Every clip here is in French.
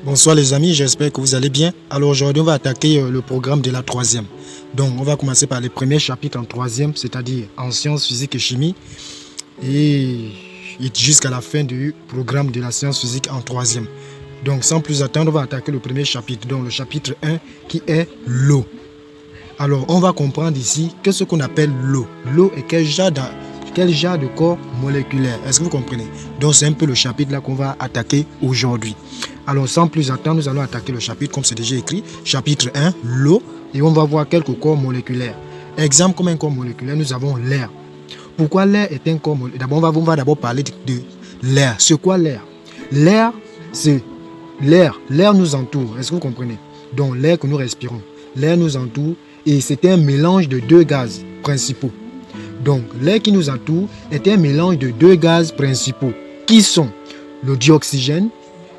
Bonsoir les amis, j'espère que vous allez bien. Alors aujourd'hui on va attaquer le programme de la troisième. Donc on va commencer par les premiers chapitres en troisième, c'est-à-dire en sciences physiques et chimie. Et jusqu'à la fin du programme de la science physique en troisième. Donc sans plus attendre, on va attaquer le premier chapitre, donc le chapitre 1 qui est l'eau. Alors on va comprendre ici que ce qu'on appelle l'eau. L'eau est quel genre de corps moléculaire? Est-ce que vous comprenez? Donc c'est un peu le chapitre là qu'on va attaquer aujourd'hui. Alors sans plus attendre, nous allons attaquer le chapitre comme c'est déjà écrit. Chapitre 1, l'eau. Et on va voir quelques corps moléculaires. Exemple comme un corps moléculaire, nous avons l'air. Pourquoi l'air est un corps moléculaire? D'abord, on va d'abord parler de l'air. C'est quoi l'air? L'air, c'est l'air. L'air nous entoure. Est-ce que vous comprenez? Donc l'air que nous respirons. L'air nous entoure et c'est un mélange de deux gaz principaux. Donc l'air qui nous entoure est un mélange de deux gaz principaux qui sont le dioxygène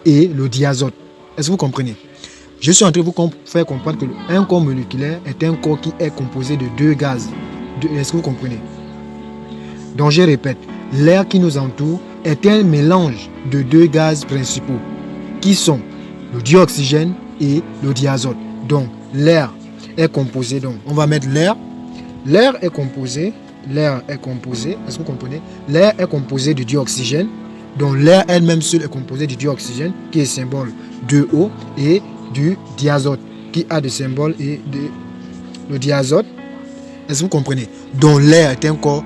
et le diazote. Est-ce que vous comprenez? Je suis en train de vous faire comprendre qu'un corps moléculaire est un corps qui est composé de deux gaz. Est-ce que vous comprenez? Donc je répète, l'air qui nous entoure est un mélange de deux gaz principaux qui sont le dioxygène et le diazote. Donc l'air est composé, donc on va mettre l'air. L'air est composé, est-ce que vous comprenez? L'air est composé de dioxygène. Donc l'air elle-même seule est composée du dioxygène qui est symbole 2O et du diazote qui a des symboles et le diazote. Est-ce que vous comprenez? Donc l'air est un corps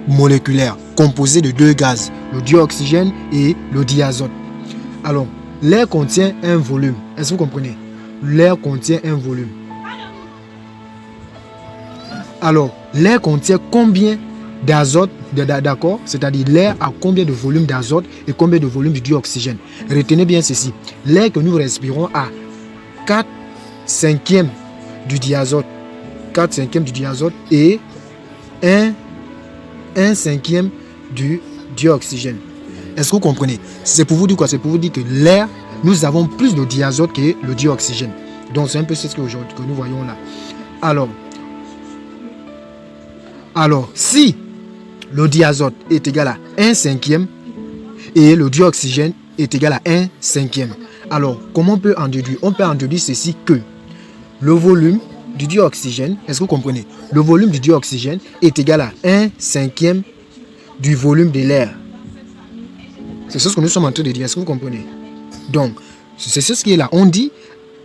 moléculaire composé de deux gaz, le dioxygène et le diazote. Alors l'air contient un volume. Est-ce que vous comprenez? L'air contient un volume. Alors l'air contient combien d'azote, d'accord? C'est-à-dire l'air a combien de volume d'azote et combien de volume de dioxygène. Retenez bien ceci. L'air que nous respirons a 4/5 du diazote. 4/5 du diazote et 1/5 du dioxygène. Est-ce que vous comprenez? C'est pour vous dire quoi? C'est pour vous dire que l'air, nous avons plus de diazote que le dioxygène. Donc c'est un peu ce que nous voyons là. Alors si le diazote est égal à 1/5 et le dioxygène est égal à 1/5. Alors, comment on peut en déduire? On peut en déduire ceci que le volume du dioxygène, est-ce que vous comprenez? Le volume du dioxygène est égal à 1/5 du volume de l'air. C'est ce que nous sommes en train de dire. Est-ce que vous comprenez? Donc, c'est ce qui est là. On dit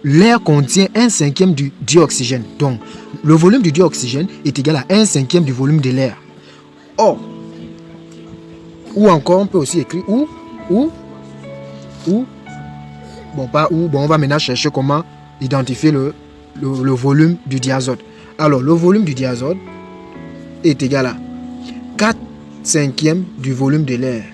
l'air contient 1/5 du dioxygène. Donc, le volume du dioxygène est égal à 1/5 du volume de l'air. Or, ou encore on peut aussi écrire bon on va maintenant chercher comment identifier le volume du diazote. Alors le volume du diazote est égal à 4/5 du volume de l'air.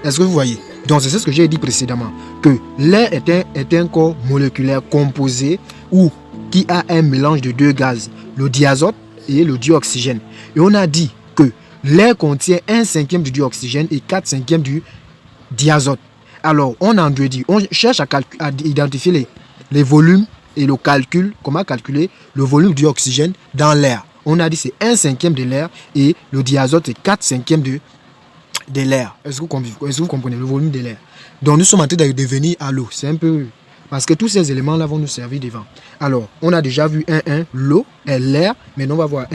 Est-ce que vous voyez? Donc c'est ce que j'ai dit précédemment, que l'air est un corps moléculaire composé ou qui a un mélange de deux gaz, le diazote et le dioxygène. Et on a dit que l'air contient 1/5 du dioxygène et 4/5 du diazote. Alors, on en déduit, on cherche à identifier les volumes et le calcul, comment calculer le volume du dioxygène dans l'air. On a dit c'est 1/5 de l'air et le diazote c'est 4/5 de l'air. Est-ce que vous comprenez le volume de l'air? Donc, nous sommes en train de devenir à l'eau. C'est un peu... Parce que tous ces éléments-là vont nous servir devant. Alors, on a déjà vu 1, l'eau est l'air. Maintenant, on va voir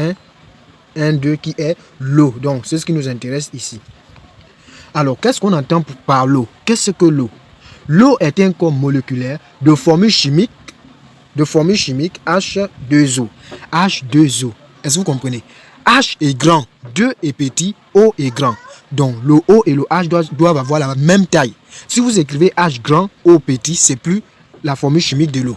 1, 2 qui est l'eau. Donc, c'est ce qui nous intéresse ici. Alors, qu'est-ce qu'on entend par l'eau? Qu'est-ce que l'eau? L'eau est un corps moléculaire de formule chimique H2O. H2O. Est-ce que vous comprenez? H est grand, 2 est petit, O est grand. Donc, le O et le H doivent avoir la même taille. Si vous écrivez H grand, O petit, c'est plus la formule chimique de l'eau.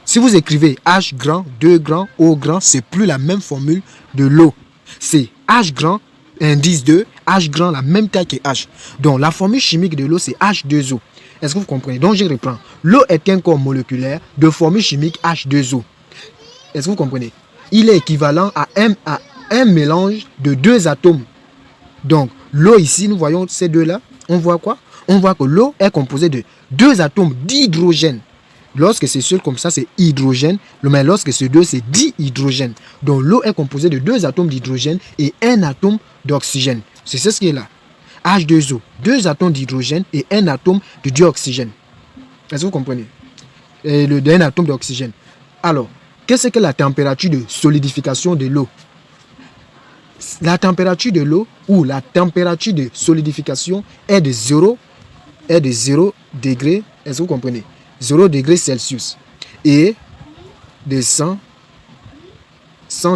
Si vous écrivez H grand, 2 grand, O grand, c'est plus la même formule de l'eau. C'est H grand, indice 2, H grand, la même taille que H. Donc, la formule chimique de l'eau, c'est H2O. Est-ce que vous comprenez? Donc, je reprends. L'eau est un corps moléculaire de formule chimique H2O. Est-ce que vous comprenez? Il est équivalent à un mélange de deux atomes. Donc, l'eau ici, nous voyons ces deux-là. On voit quoi? On voit que l'eau est composée de deux atomes d'hydrogène. Lorsque c'est seul comme ça, c'est hydrogène. Mais lorsque c'est deux, c'est dihydrogène. Donc l'eau est composée de 2 atomes d'hydrogène et 1 atome d'oxygène. C'est ce qui est là. H2O, 2 atomes d'hydrogène et 1 atome de dioxygène. Est-ce que vous comprenez? Et un atome d'oxygène. Alors, qu'est-ce que la température de solidification de l'eau? La température de l'eau ou la température de solidification est de 0 degré, est-ce que vous comprenez? 0 degré Celsius et de 100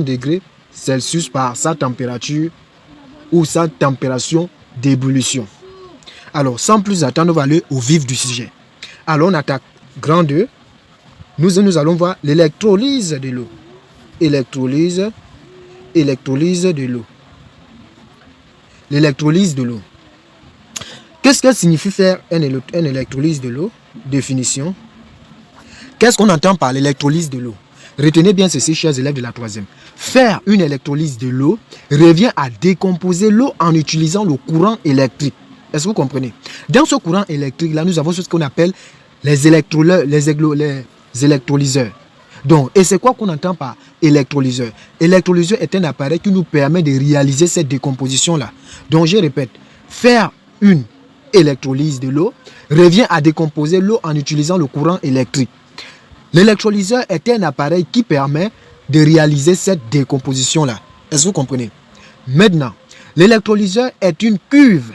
degrés Celsius par sa température ou sa température d'ébullition. Alors, sans plus attendre, on va aller au vif du sujet. Alors, on attaque grand 2. Nous allons voir l'électrolyse de l'eau. Électrolyse de l'eau. L'électrolyse de l'eau. Qu'est-ce que signifie faire un électrolyse de l'eau? Définition. Qu'est-ce qu'on entend par l'électrolyse de l'eau? Retenez bien ceci, chers élèves de la 3e. Faire une électrolyse de l'eau revient à décomposer l'eau en utilisant le courant électrique. Est-ce que vous comprenez? Dans ce courant électrique-là, nous avons ce qu'on appelle les électrolyseurs. Donc, et c'est quoi qu'on entend par électrolyseur? Électrolyseur est un appareil qui nous permet de réaliser cette décomposition-là. Donc, je répète, faire une électrolyse de l'eau revient à décomposer l'eau en utilisant le courant électrique. L'électrolyseur est un appareil qui permet de réaliser cette décomposition-là. Est-ce que vous comprenez? Maintenant, l'électrolyseur est une cuve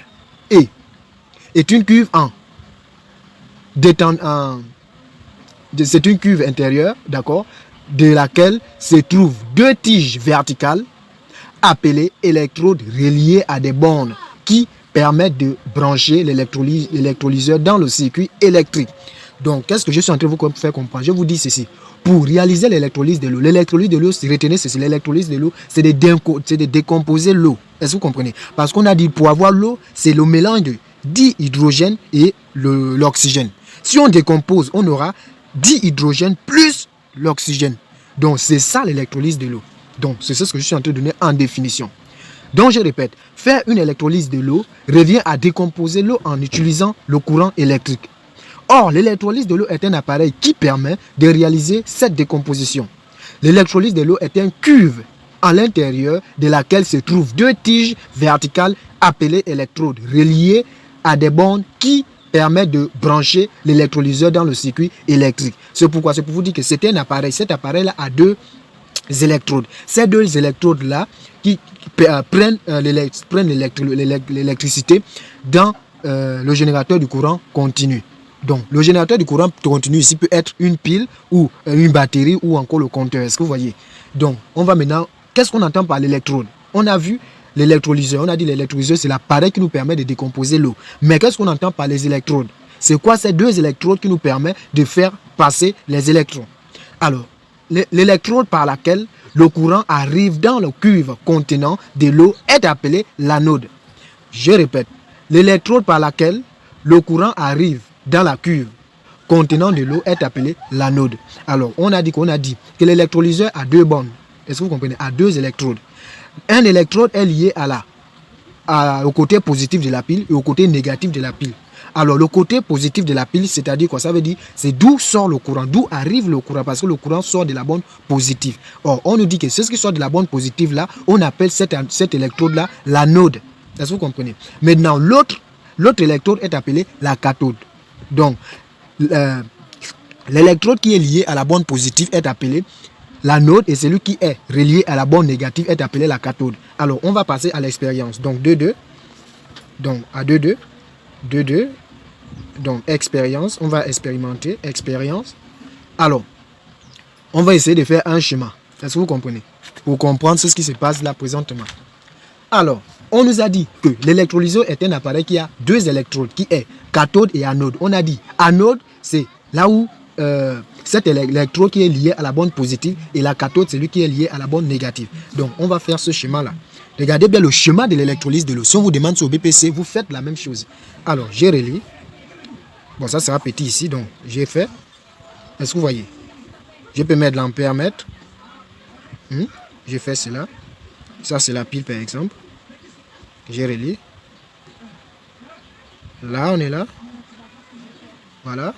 c'est une cuve intérieure, d'accord, de laquelle se trouvent 2 tiges verticales appelées électrodes reliées à des bornes qui permettent de brancher l'électrolyseur dans le circuit électrique. Donc, qu'est-ce que je suis en train de vous faire comprendre? Je vous dis ceci. Pour réaliser l'électrolyse de l'eau, retenez ceci, l'électrolyse de l'eau, c'est de décomposer l'eau. Est-ce que vous comprenez? Parce qu'on a dit pour avoir l'eau, c'est le mélange de dihydrogène et l'oxygène. Si on décompose, on aura dihydrogène plus l'oxygène. Donc, c'est ça l'électrolyse de l'eau. Donc, c'est ce que je suis en train de donner en définition. Donc, je répète, faire une électrolyse de l'eau revient à décomposer l'eau en utilisant le courant électrique. Or, l'électrolyse de l'eau est un appareil qui permet de réaliser cette décomposition. L'électrolyse de l'eau est une cuve à l'intérieur de laquelle se trouvent 2 tiges verticales appelées électrodes reliées à des bornes qui permettent de brancher l'électrolyseur dans le circuit électrique. C'est pourquoi, c'est pour vous dire que c'est un appareil. Cet appareil-là a 2 électrodes. Ces 2 électrodes-là qui prennent l'électricité dans le générateur du courant continu. Donc, le générateur du courant continu ici peut être une pile ou une batterie ou encore le compteur. Est-ce que vous voyez? Donc, on va maintenant... Qu'est-ce qu'on entend par l'électrode? On a vu l'électrolyseur. On a dit l'électrolyseur, c'est l'appareil qui nous permet de décomposer l'eau. Mais qu'est-ce qu'on entend par les électrodes? C'est quoi ces 2 électrodes qui nous permettent de faire passer les électrons? Alors, l'électrode par laquelle le courant arrive dans le cuve contenant de l'eau est appelée l'anode. Je répète, l'électrode par laquelle le courant arrive dans la cuve contenant de l'eau est appelée l'anode. Alors, on a dit que l'électrolyseur a 2 bornes. Est-ce que vous comprenez? A 2 électrodes. Un électrode est lié au côté positif de la pile et au côté négatif de la pile. Alors, le côté positif de la pile, c'est-à-dire quoi? Ça veut dire, c'est d'où sort le courant, d'où arrive le courant, parce que le courant sort de la borne positive. Or, on nous dit que c'est ce qui sort de la borne positive là, on appelle cette électrode-là l'anode. Est-ce que vous comprenez? Maintenant, l'autre électrode est appelée la cathode. Donc, l'électrode qui est lié à la borne positive est appelée l'anode et celui qui est relié à la borne négative est appelé la cathode. Alors, on va passer à l'expérience. Donc, 2-2. Donc, à 2-2. 2-2. Donc, expérience. On va expérimenter. Expérience. Alors, on va essayer de faire un schéma. Est-ce que vous comprenez? Pour comprendre ce qui se passe là présentement. Alors, on nous a dit que l'électrolyseur est un appareil qui a 2 électrodes, qui est cathode et anode. On a dit anode, c'est là où cet électrode qui est lié à la borne positive et la cathode, c'est lui qui est lié à la borne négative. Donc, on va faire ce schéma-là. Regardez bien le schéma de l'électrolyse de l'eau. Si on vous demande sur BPC, vous faites la même chose. Alors, j'ai relis. Bon, ça sera petit ici, donc j'ai fait. Est-ce que vous voyez? Je peux mettre l'ampère-mètre. J'ai fait cela. Ça, c'est la pile, par exemple. J'ai relis. Là, on est là. Voilà.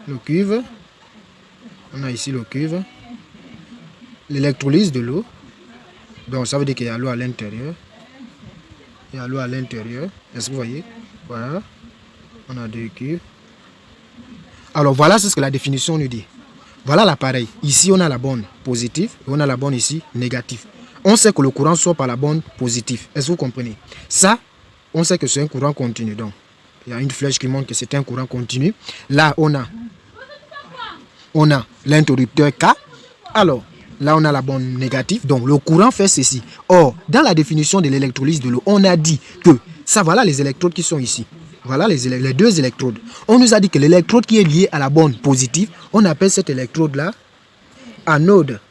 Le cuve. On a ici le cuivre. L'électrolyse de l'eau. Donc ça veut dire qu'il y a l'eau à l'intérieur. Il y a l'eau à l'intérieur. Est-ce que vous voyez? Voilà. On a deux cuivres. Alors voilà ce que la définition nous dit. Voilà l'appareil. Ici on a la borne positive et on a la borne ici négative. On sait que le courant sort par la borne positive. Est-ce que vous comprenez? Ça, on sait que c'est un courant continu. Donc il y a une flèche qui montre que c'est un courant continu. Là on a l'interrupteur K. Alors là, on a la borne négative. Donc, le courant fait ceci. Or, dans la définition de l'électrolyse de l'eau, on a dit que ça, voilà les électrodes qui sont ici. Voilà les deux électrodes. On nous a dit que l'électrode qui est liée à la borne positive, on appelle cette électrode-là anode.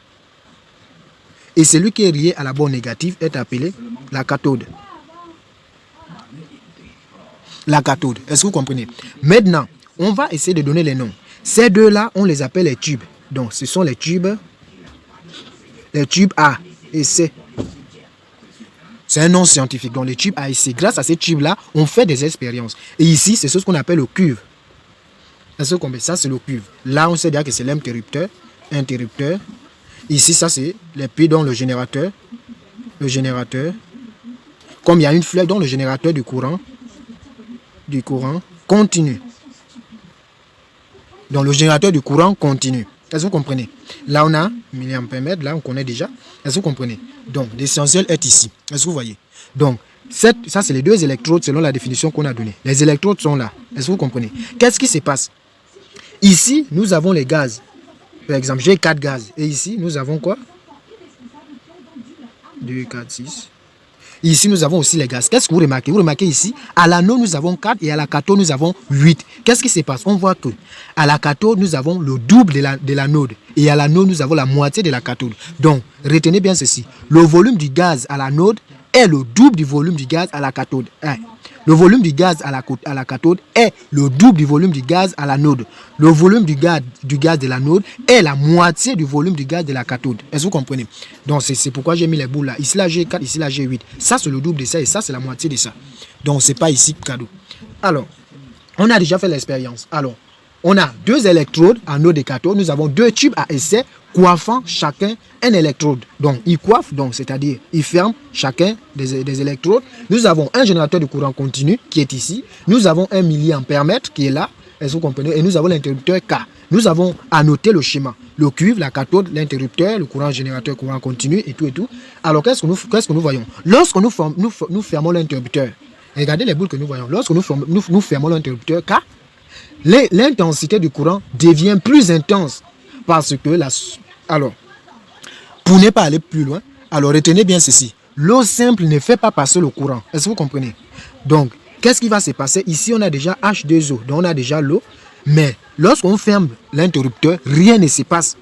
Et celui qui est lié à la borne négative est appelé la cathode. La cathode. Est-ce que vous comprenez? Maintenant, on va essayer de donner les noms. Ces deux-là, on les appelle les tubes. Donc, ce sont les tubes A et C. C'est un nom scientifique. Donc les tubes A et C. Grâce à ces tubes-là, on fait des expériences. Et ici, c'est ce qu'on appelle le cuivre. Ça, c'est le cuivre. Là, on sait déjà que c'est l'interrupteur. Interrupteur. Ici, ça, c'est les pieds dans le générateur. Le générateur. Comme il y a une flèche dans le générateur du courant continu. Donc le générateur du courant continu. Est-ce que vous comprenez? Là, on a milliampères, là, on connaît déjà. Est-ce que vous comprenez? Donc, l'essentiel est ici. Est-ce que vous voyez? Donc, ça, c'est les deux électrodes selon la définition qu'on a donnée. Les électrodes sont là. Est-ce que vous comprenez? Qu'est-ce qui se passe? Ici, nous avons les gaz. Par exemple, j'ai 4 gaz. Et ici, nous avons quoi? 2, 4, 6. Ici, nous avons aussi les gaz. Qu'est-ce que vous remarquez? Vous remarquez ici, à l'anode, nous avons 4 et à la cathode, nous avons 8. Qu'est-ce qui se passe? On voit que à la cathode, nous avons le double de l'anode. Et à l'anode, nous avons la moitié de la cathode. Donc, retenez bien ceci. Le volume du gaz à l'anode est le double du volume du gaz à la cathode. Le volume du gaz à la cathode est le double du volume du gaz à l'anode. Le volume du gaz de l'anode est la moitié du volume du gaz de la cathode. Est-ce que vous comprenez? Donc, c'est pourquoi j'ai mis les boules là. Ici, là, j'ai 4, ici, là, j'ai 8. Ça, c'est le double de ça et ça, c'est la moitié de ça. Donc, ce n'est pas ici cadeau. Alors, on a déjà fait l'expérience. Alors, on a 2 électrodes anode et cathode. Nous avons 2 tubes à essai coiffant chacun un électrode. Donc, ils coiffent, donc c'est-à-dire ils ferment chacun des électrodes. Nous avons un générateur de courant continu qui est ici. Nous avons un milliampère-mètre qui est là. Est-ce que vous comprenez? Et nous avons l'interrupteur K. Nous avons annoté le schéma. Le cuivre, la cathode, l'interrupteur, le courant générateur, courant continu et tout et tout. Alors, qu'est-ce que nous voyons? Lorsque nous fermons l'interrupteur, regardez les boules que nous voyons. Lorsque nous fermons l'interrupteur K, l'intensité du courant devient plus intense parce que alors, pour ne pas aller plus loin, alors retenez bien ceci. L'eau simple ne fait pas passer le courant. Est-ce que vous comprenez? Donc, qu'est-ce qui va se passer? Ici, on a déjà H2O, donc on a déjà l'eau. Mais lorsqu'on ferme l'interrupteur, rien ne se passe.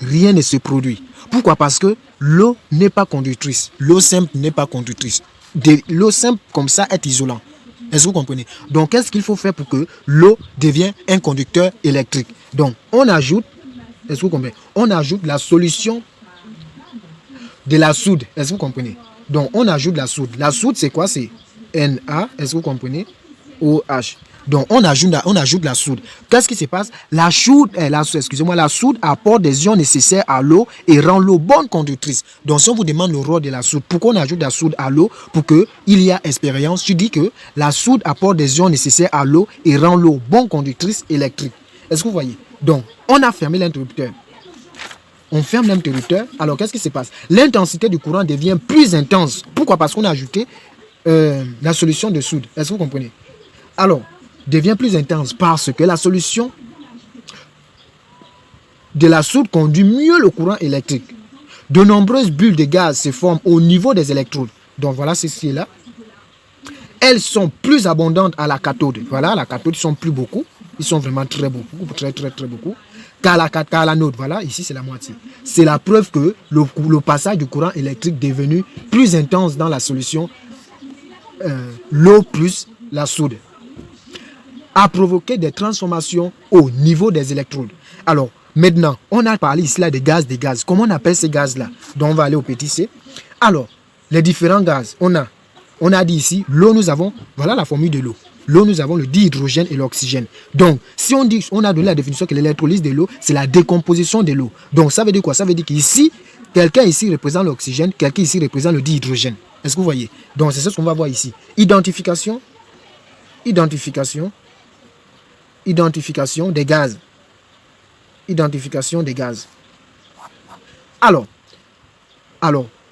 Rien ne se produit. Pourquoi? Parce que l'eau n'est pas conductrice. L'eau simple n'est pas conductrice. L'eau simple comme ça est isolante. Est-ce que vous comprenez? Donc, qu'est-ce qu'il faut faire pour que l'eau devienne un conducteur électrique? Donc, on ajoute, est-ce que vous comprenez? On ajoute la solution de la soude. Est-ce que vous comprenez? Donc, on ajoute la soude. La soude, c'est quoi? C'est Na, est-ce que vous comprenez? OH. Donc, on ajoute la soude. Qu'est-ce qui se passe? La soude apporte des ions nécessaires à l'eau et rend l'eau bonne conductrice. Donc, si on vous demande le rôle de la soude, pourquoi on ajoute la soude à l'eau? Pour qu'il y ait expérience, tu dis que la soude apporte des ions nécessaires à l'eau et rend l'eau bonne conductrice électrique. Est-ce que vous voyez? Donc, on a fermé l'interrupteur. On ferme l'interrupteur. Alors, qu'est-ce qui se passe? L'intensité du courant devient plus intense. Pourquoi? Parce qu'on a ajouté la solution de soude. Est-ce que vous comprenez? Alors, devient plus intense parce que la solution de la soude conduit mieux le courant électrique. De nombreuses bulles de gaz se forment au niveau des électrodes. Donc voilà ceci là. Elles sont plus abondantes à la cathode. Voilà, la cathode, ils sont plus beaucoup. Ils sont vraiment très beaucoup, très beaucoup. Qu'à l'anode, voilà, ici c'est la moitié. C'est la preuve que le passage du courant électrique est devenu plus intense dans la solution l'eau plus la soude a provoqué des transformations au niveau des électrodes. Alors, maintenant, on a parlé ici là des gaz. Comment on appelle ces gaz-là? Donc, on va aller au petit c. Alors, les différents gaz, on a dit ici, l'eau, nous avons, voilà la formule de l'eau. l'eau, nous avons le dihydrogène et l'oxygène. Donc, si on dit, on a donné la définition que l'électrolyse de l'eau, c'est la décomposition de l'eau. Donc, ça veut dire quoi? Ça veut dire qu'ici, quelqu'un ici représente l'oxygène, quelqu'un ici représente le dihydrogène. Est-ce que vous voyez? Donc, c'est ce qu'on va voir ici. Identification des gaz. Identification des gaz. Alors,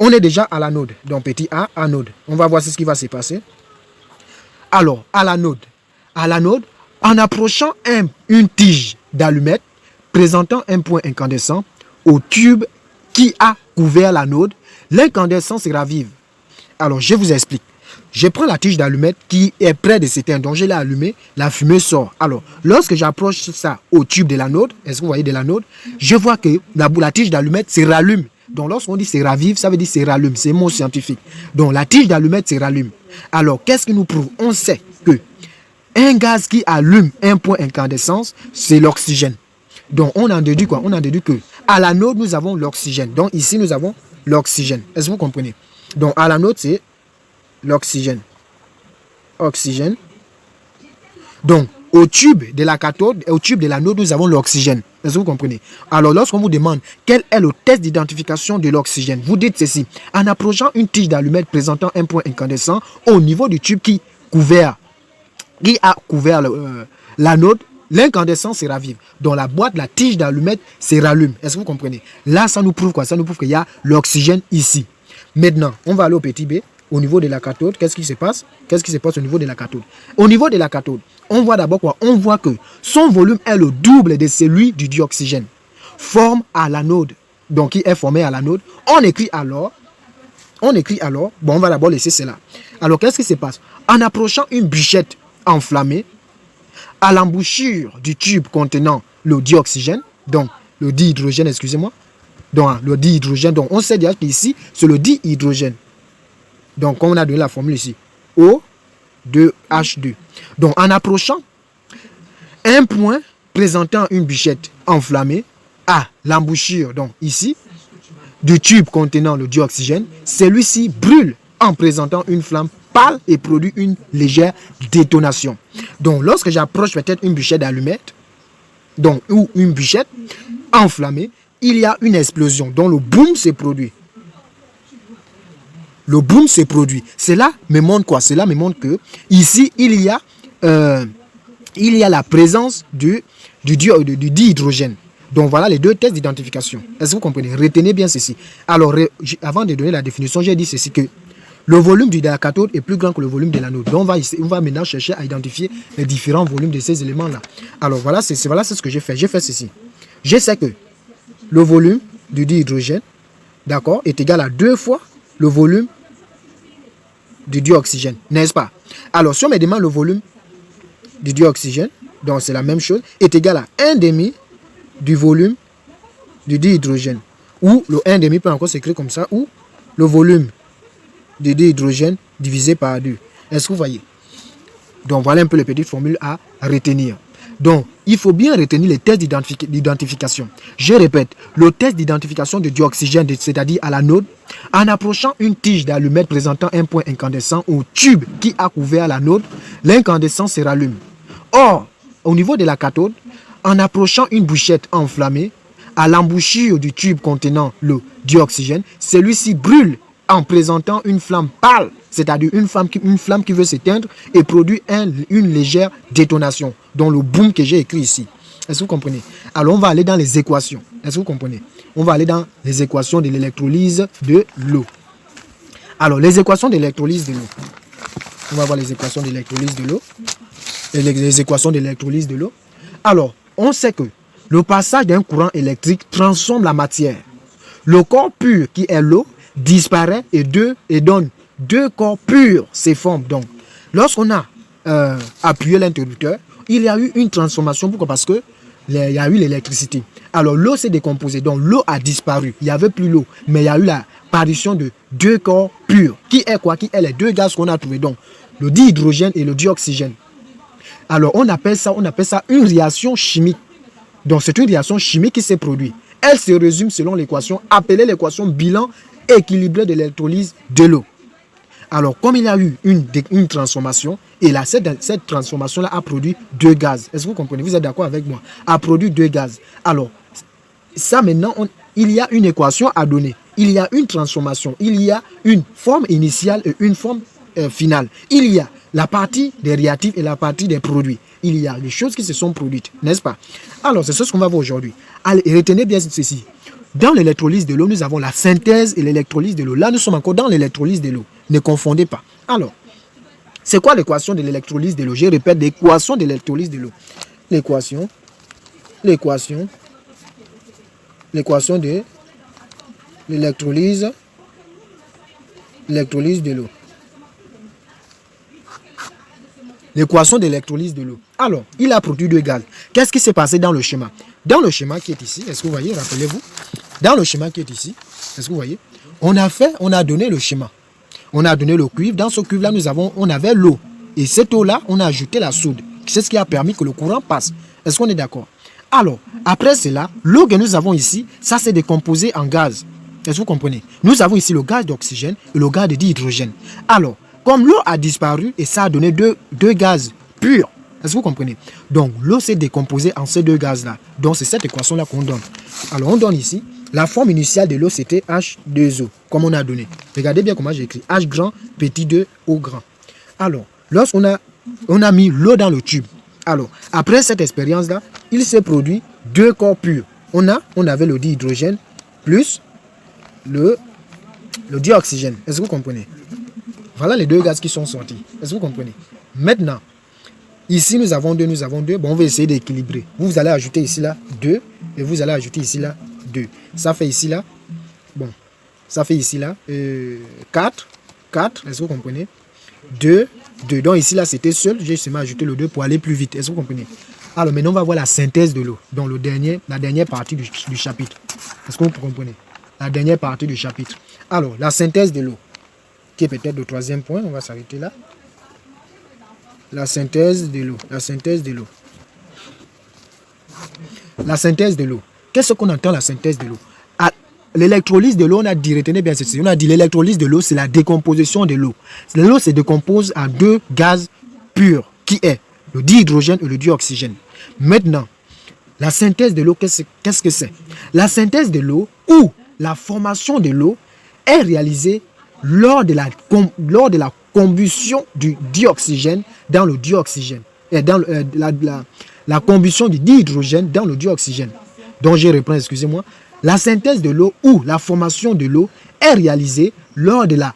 on est déjà à l'anode. Donc, petit a, anode. On va voir ce qui va se passer. Alors, à l'anode, en approchant une tige d'allumette présentant un point incandescent au tube qui a couvert l'anode, l'incandescence se ravive. Alors, je vous explique. Je prends la tige d'allumette qui est près de s'éteindre. Donc, je l'ai allumée, la fumée sort. Alors, lorsque j'approche ça au tube de l'anode, est-ce que vous voyez de l'anode? Je vois que la tige d'allumette se rallume. Donc, lorsqu'on dit se ravive, ça veut dire se rallume. C'est un mot scientifique. Donc, la tige d'allumette se rallume. Alors, qu'est-ce qui nous prouve? On sait que un gaz qui allume un point incandescence, c'est l'oxygène. Donc, on en déduit quoi? On en déduit que à l'anode, nous avons l'oxygène. Donc, ici, nous avons l'oxygène. Est-ce que vous comprenez? Donc, à l'anode, c'est l'oxygène. Oxygène. Donc, au tube de la cathode et au tube de l'anode, nous avons l'oxygène. Est-ce que vous comprenez? Alors, lorsqu'on vous demande quel est le test d'identification de l'oxygène, vous dites ceci. En approchant une tige d'allumette présentant un point incandescent au niveau du tube qui a couvert l'anode, l'incandescence se ravive. Donc, la boîte, la tige d'allumette se rallume. Est-ce que vous comprenez? Là, ça nous prouve quoi? Ça nous prouve qu'il y a l'oxygène ici. Maintenant, on va aller au petit b. Au niveau de la cathode, qu'est-ce qui se passe? Qu'est-ce qui se passe au niveau de la cathode? Au niveau de la cathode, on voit d'abord quoi? On voit que son volume est le double de celui du dioxygène. Forme à l'anode, donc qui est formé à l'anode. On écrit alors, bon, on va d'abord laisser cela. Alors, qu'est-ce qui se passe? En approchant une bûchette enflammée, à l'embouchure du tube contenant le dioxygène, donc le dihydrogène, excusez-moi, donc le dihydrogène, donc on sait déjà qu'ici, c'est le dihydrogène. Donc, comme on a donné la formule ici, O2H2. Donc, en approchant un point présentant une bûchette enflammée à l'embouchure, donc ici, du tube contenant le dioxygène, celui-ci brûle en présentant une flamme pâle et produit une légère détonation. Donc, lorsque j'approche peut-être une bûchette d'allumette, donc, ou une bûchette enflammée, il y a une explosion, dont le boom se produit. Le boom se produit. Cela me montre quoi? Cela me montre que ici, il y a la présence du dihydrogène. Donc, voilà les deux tests d'identification. Est-ce que vous comprenez? Retenez bien ceci. Alors, avant de donner la définition, j'ai dit ceci que le volume de la cathode est plus grand que le volume de l'anode. Donc, on va maintenant chercher à identifier les différents volumes de ces éléments-là. Alors, voilà, c'est ce que j'ai fait. J'ai fait ceci. Je sais que le volume du dihydrogène, d'accord, est égal à 2 fois le volume du dioxygène, n'est-ce pas? Alors, si on me demande le volume du dioxygène, donc c'est la même chose, est égal à 1,5 du volume du dihydrogène. Ou le 1,5 peut encore s'écrire comme ça, ou le volume du dihydrogène divisé par 2. Est-ce que vous voyez? Donc, voilà un peu les petites formules à retenir. Donc, il faut bien retenir les tests d'identification. Je répète, le test d'identification de dioxygène, c'est-à-dire à l'anode, en approchant une tige d'allumette présentant un point incandescent au tube qui a couvert l'anode, l'incandescence se rallume. Or, au niveau de la cathode, en approchant une bûchette enflammée, à l'embouchure du tube contenant le dioxygène, celui-ci brûle en présentant une flamme pâle, c'est-à-dire une flamme qui veut s'éteindre et produit une légère détonation, dont le boom que j'ai écrit ici. Est-ce que vous comprenez? Alors, on va aller dans les équations. Est-ce que vous comprenez? On va aller dans les équations de l'électrolyse de l'eau. Alors, les équations de l'électrolyse de l'eau. On va voir les équations de l'électrolyse de l'eau. Les équations de l'électrolyse de l'eau. Alors, on sait que le passage d'un courant électrique transforme la matière. Le corps pur, qui est l'eau, disparaît et donne 2 corps purs se forment. Donc, lorsqu'on a appuyé l'interrupteur, il y a eu une transformation. Pourquoi? Parce que il y a eu l'électricité. Alors, l'eau s'est décomposée. Donc, l'eau a disparu. Il n'y avait plus l'eau. Mais il y a eu l'apparition de 2 corps purs. Qui est quoi? Qui est les 2 gaz qu'on a trouvés. Donc, le dihydrogène et le dioxygène. Alors, on appelle ça une réaction chimique. Donc, c'est une réaction chimique qui s'est produite. Elle se résume selon l'équation appelée l'équation bilan équilibré de l'électrolyse de l'eau. Alors, comme il y a eu une transformation, et là, cette transformation-là a produit 2 gaz. Est-ce que vous comprenez? Vous êtes d'accord avec moi? A produit 2 gaz. Alors, ça maintenant, il y a une équation à donner. Il y a une transformation. Il y a une forme initiale et une forme finale. Il y a la partie des réactifs et la partie des produits. Il y a les choses qui se sont produites, n'est-ce pas? Alors, c'est ce qu'on va voir aujourd'hui. Allez, retenez bien ceci. Dans l'électrolyse de l'eau, nous avons la synthèse et l'électrolyse de l'eau. Là, nous sommes encore dans l'électrolyse de l'eau. Ne confondez pas. Alors, c'est quoi l'équation de l'électrolyse de l'eau? Je répète, l'équation de l'électrolyse de l'eau. L'équation de l'électrolyse de l'eau. L'équation de l'électrolyse de l'eau. Alors, il a produit 2 gaz. Qu'est-ce qui s'est passé dans le schéma? Dans le schéma qui est ici, est-ce que vous voyez? Rappelez-vous. Dans le schéma qui est ici, est-ce que vous voyez? On a donné le schéma. On a donné le cuivre. Dans ce cuivre-là, on avait l'eau. Et cette eau-là, on a ajouté la soude. C'est ce qui a permis que le courant passe. Est-ce qu'on est d'accord? Alors, après cela, l'eau que nous avons ici, ça s'est décomposé en gaz. Est-ce que vous comprenez? Nous avons ici le gaz d'oxygène et le gaz de dihydrogène. Alors, comme l'eau a disparu et ça a donné deux gaz purs, est-ce que vous comprenez? Donc, l'eau s'est décomposée en ces 2 gaz-là. Donc, c'est cette équation-là qu'on donne. Alors, on donne ici, la forme initiale de l'eau, c'était H2O, comme on a donné. Regardez bien comment j'ai écrit. H grand, petit 2, O grand. Alors, lorsqu'on a mis l'eau dans le tube, alors, après cette expérience-là, il s'est produit 2 corps purs. On avait le dihydrogène plus le dioxygène. Est-ce que vous comprenez? Voilà les 2 gaz qui sont sortis. Est-ce que vous comprenez? Maintenant, ici, nous avons 2. Bon, on va essayer d'équilibrer. Vous allez ajouter ici, là, 2. Et vous allez ajouter ici, là, 2. Ça fait ici, là. Bon. Ça fait ici, là. 4. Est-ce que vous comprenez? 2. Donc, ici, là, c'était seul. J'ai seulement ajouté le 2 pour aller plus vite. Est-ce que vous comprenez? Alors, maintenant, on va voir la synthèse de l'eau. Donc, la dernière partie du chapitre. Est-ce que vous comprenez? La dernière partie du chapitre. Alors, la synthèse de l'eau, qui est peut-être le 3e point. On va s'arrêter là. La synthèse de l'eau. La synthèse de l'eau. La synthèse de l'eau. Qu'est-ce qu'on entend la synthèse de l'eau? L'électrolyse de l'eau, on a dit, retenez bien ceci, on a dit l'électrolyse de l'eau, c'est la décomposition de l'eau. L'eau se décompose en 2 gaz purs, qui est le dihydrogène et le dioxygène. Maintenant, la synthèse de l'eau, qu'est-ce que c'est? La synthèse de l'eau, ou la formation de l'eau, est réalisée lors de la combustion du dioxygène dans le dioxygène. Et dans la combustion du dihydrogène dans le dioxygène. Donc je reprends, excusez-moi. La synthèse de l'eau ou la formation de l'eau est réalisée lors de la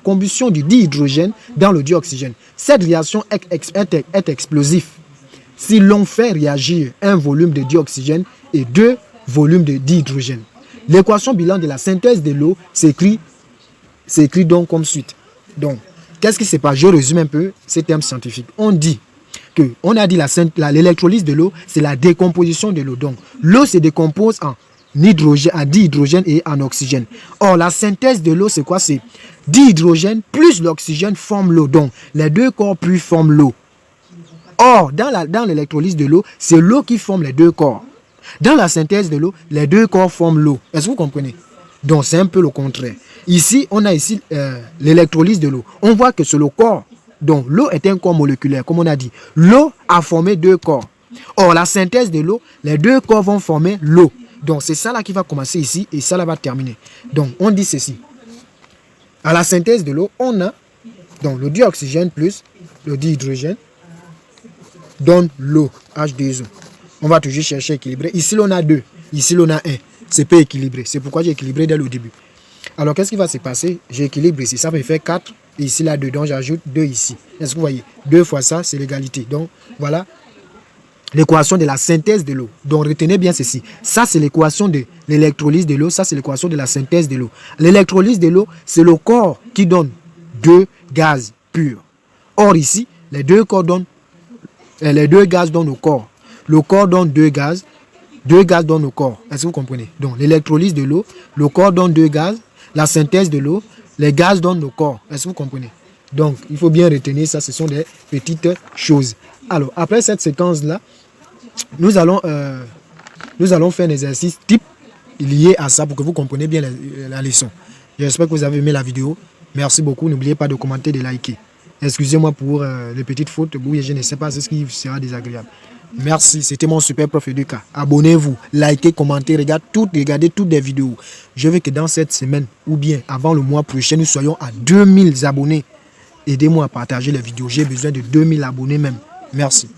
combustion du dihydrogène dans le dioxygène. Cette réaction est explosive si l'on fait réagir un volume de dioxygène et 2 volumes de dihydrogène. L'équation bilan de la synthèse de l'eau s'écrit donc comme suite. Donc, qu'est-ce qui se passe? Je résume un peu ces termes scientifiques. On a dit l'électrolyse de l'eau, c'est la décomposition de l'eau. Donc, l'eau se décompose en dihydrogène et en oxygène. Or, la synthèse de l'eau, c'est quoi? C'est dihydrogène plus l'oxygène forment l'eau. Donc, les 2 corps plus forment l'eau. Or, dans l'électrolyse de l'eau, c'est l'eau qui forme les 2 corps. Dans la synthèse de l'eau, les 2 corps forment l'eau. Est-ce que vous comprenez? Donc, c'est un peu le contraire. Ici, on a ici l'électrolyse de l'eau. On voit que c'est le corps. Donc, l'eau est un corps moléculaire, comme on a dit. L'eau a formé 2 corps. Or, la synthèse de l'eau, les 2 corps vont former l'eau. Donc, c'est ça là qui va commencer ici et ça là va terminer. Donc, on dit ceci. À la synthèse de l'eau, on a donc le dioxygène plus le dihydrogène donne l'eau, H2O. On va toujours chercher à équilibrer. Ici, on a 2. Ici, on a 1. C'est pas équilibré. C'est pourquoi j'ai équilibré dès le début. Alors, qu'est-ce qui va se passer? J'équilibre ici. Ça me fait 4. Et ici, là, 2. Donc, j'ajoute 2 ici. Est-ce que vous voyez? 2 fois ça, c'est l'égalité. Donc, voilà l'équation de la synthèse de l'eau. Donc, retenez bien ceci. Ça, c'est l'équation de l'électrolyse de l'eau. Ça, c'est l'équation de la synthèse de l'eau. L'électrolyse de l'eau, c'est le corps qui donne 2 gaz purs. Or, ici, les 2 gaz donnent au corps. Le corps donne 2 gaz. 2 gaz donnent au corps. Est-ce que vous comprenez? Donc, l'électrolyse de l'eau, le corps donne 2 gaz. La synthèse de l'eau, les gaz donnent au corps. Est-ce que vous comprenez? Donc, il faut bien retenir ça. Ce sont des petites choses. Alors, après cette séquence-là, nous allons faire un exercice type lié à ça pour que vous compreniez bien la leçon. J'espère que vous avez aimé la vidéo. Merci beaucoup. N'oubliez pas de commenter, de liker. Excusez-moi pour les petites fautes. Oui, je ne sais pas ce qui sera désagréable. Merci, c'était mon super prof Educa. Abonnez-vous, likez, commentez, regardez toutes les vidéos. Je veux que dans cette semaine ou bien avant le mois prochain, nous soyons à 2000 abonnés. Aidez-moi à partager les vidéos. J'ai besoin de 2000 abonnés même. Merci.